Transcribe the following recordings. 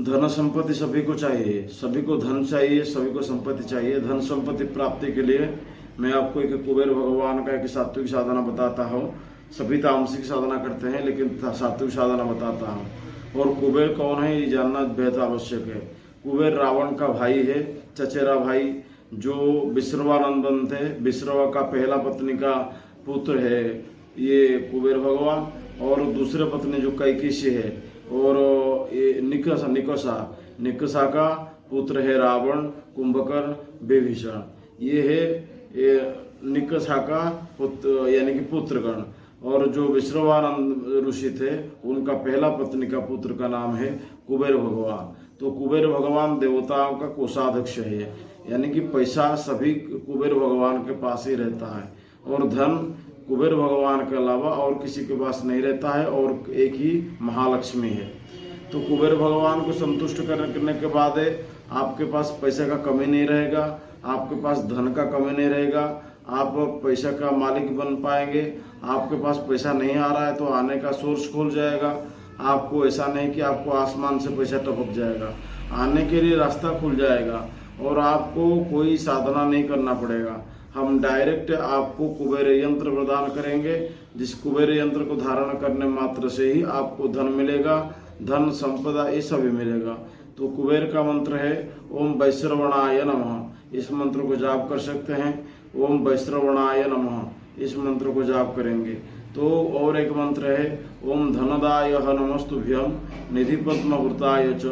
धन संपत्ति सभी को चाहिए, सभी को धन चाहिए, सभी को संपत्ति चाहिए। धन संपत्ति प्राप्ति के लिए मैं आपको एक कुबेर भगवान का एक सात्विक साधना बताता हूँ। सभी तामसिक साधना करते हैं, लेकिन सात्विक साधना बताता हूँ। और कुबेर कौन है ये जानना बेहद आवश्यक है। कुबेर रावण का भाई है, चचेरा भाई, जो विश्रवानंदन थे। विश्रवा का पहला पत्नी का पुत्र है ये कुबेर भगवान, और दूसरे पत्नी जो कैकेयी है, और ये निकषा का पुत्र है रावण, कुंभकर्ण, विभीषण। ये है निकषा का पुत्र यानी कि पुत्रगण। और जो विश्रवानंद ऋषि थे उनका पहला पत्नी का पुत्र का नाम है कुबेर भगवान। तो कुबेर भगवान देवताओं का कोषाध्यक्ष है, यानी कि पैसा सभी कुबेर भगवान के पास ही रहता है। और धन कुबेर भगवान के अलावा और किसी के पास नहीं रहता है, और एक ही महालक्ष्मी है। तो कुबेर भगवान को संतुष्ट करने के बाद आपके पास पैसे का कमी नहीं रहेगा, आपके पास धन का कमी नहीं रहेगा, आप पैसा का मालिक बन पाएंगे। आपके पास पैसा नहीं आ रहा है तो आने का सोर्स खुल जाएगा। आपको ऐसा नहीं कि आपको आसमान से पैसा टपक जाएगा, आने के लिए रास्ता खुल जाएगा, और आपको कोई साधना नहीं करना पड़ेगा। हम डायरेक्ट आपको कुबेर यंत्र प्रदान करेंगे, जिस कुबेर यंत्र को धारण करने मात्र से ही आपको धन मिलेगा, धन संपदा ये सभी मिलेगा। तो कुबेर का मंत्र है ओम वैश्रवणाय नमः। इस मंत्र को जाप कर सकते हैं, ओम वैश्रवणाय नमः, इस मंत्र को जाप करेंगे। तो और एक मंत्र है ओम धनदाय नमस्तुभ्यम निधि पद्मवृताय च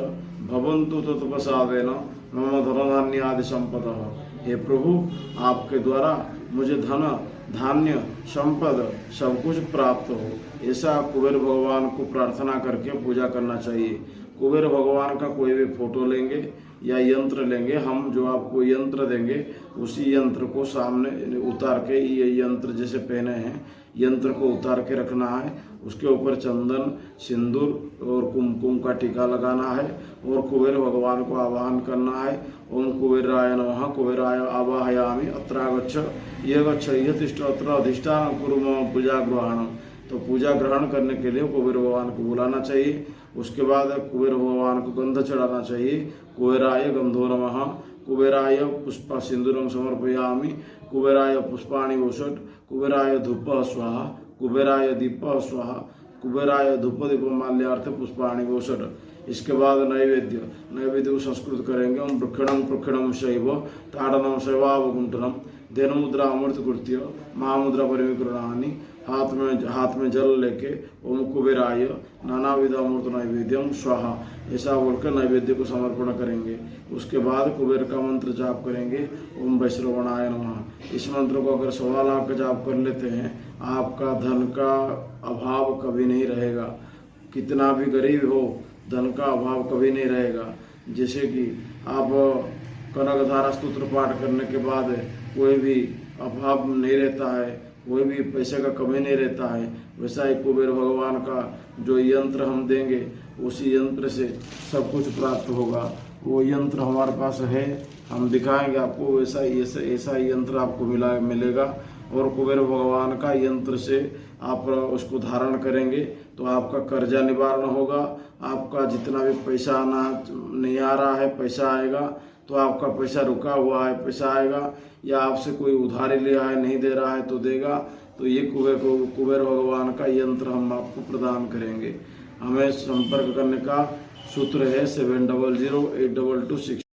भवन्तु तत्प्रसादेन मम धनधान्य आदि संपदः। हे प्रभु, आपके द्वारा मुझे धन धान्य संपद सब कुछ प्राप्त हो, ऐसा कुबेर भगवान को प्रार्थना करके पूजा करना चाहिए। कुबेर भगवान का कोई भी फोटो लेंगे या यंत्र लेंगे, हम जो आपको यंत्र देंगे उसी यंत्र को सामने उतार के, ये यंत्र जैसे पहने हैं यंत्र को उतार के रखना है। उसके ऊपर चंदन, सिंदूर और कुमकुम का टीका लगाना है, और कुबेर भगवान को आवाहन करना है। ओम कुबेराय नमः कुबेराय आवाहयामि अत्रागच्छ ये गच्छ यह तिष्ठ अत्र अधिष्ठान कुरु मम पूजा ग्रहणम। तो पूजा ग्रहण करने के लिए कुबेर भगवान को बुलाना चाहिए। उसके बाद कुबेर भगवान को गंध चढ़ाना चाहिए। कुबेराय गंधो नमः कुबेराय पुष्प सिंदूरं समर्पयामि कुबेराय पुष्पाणि वोषट कुबेराय धूपः स्वाहा कुबेराय दीपः स्वाहा कुबेराय धूप दीप माल्यार्थ पुष्पाणि वोषट। इसके बाद नैवेद्य को संस्कृत करेंगे। ओम प्रक्षणम प्रक्षणम शैव ताड़नम शैवावगुंठनम धेनुमुद्रा अमृत कृत्य महामुद्रा परिविकृणानि। हाथ में जल लेके ओम कुबेराय नानाविध अमृत नैवेद्यम स्वाहा, ऐसा बोलकर नैवेद्य को समर्पण करेंगे। उसके बाद कुबेर का मंत्र जाप करेंगे ओम वैश्रवणाय नमः। इस मंत्र को अगर 1.25 लाख जाप कर लेते हैं, आपका धन का अभाव कभी नहीं रहेगा। कितना भी गरीब हो, धन का अभाव कभी नहीं रहेगा। जैसे कि आप कनकधारा स्तोत्र पाठ करने के बाद कोई भी अभाव नहीं रहता है, कोई भी पैसे का कमी नहीं रहता है, वैसा ही कुबेर भगवान का जो यंत्र हम देंगे उसी यंत्र से सब कुछ प्राप्त होगा। वो यंत्र हमारे पास है, हम दिखाएंगे आपको। वैसा ऐसा यंत्र आपको मिलेगा। और कुबेर भगवान का यंत्र से आप उसको धारण करेंगे तो आपका कर्जा निवारण होगा। आपका जितना भी पैसा आना नहीं आ रहा है, पैसा आएगा। तो आपका पैसा रुका हुआ है, पैसा आएगा, या आपसे कोई उधारी लिया है नहीं दे रहा है तो देगा। तो ये कुबेर भगवान का यंत्र हम आपको प्रदान करेंगे। हमें संपर्क करने का सूत्र है 70082226।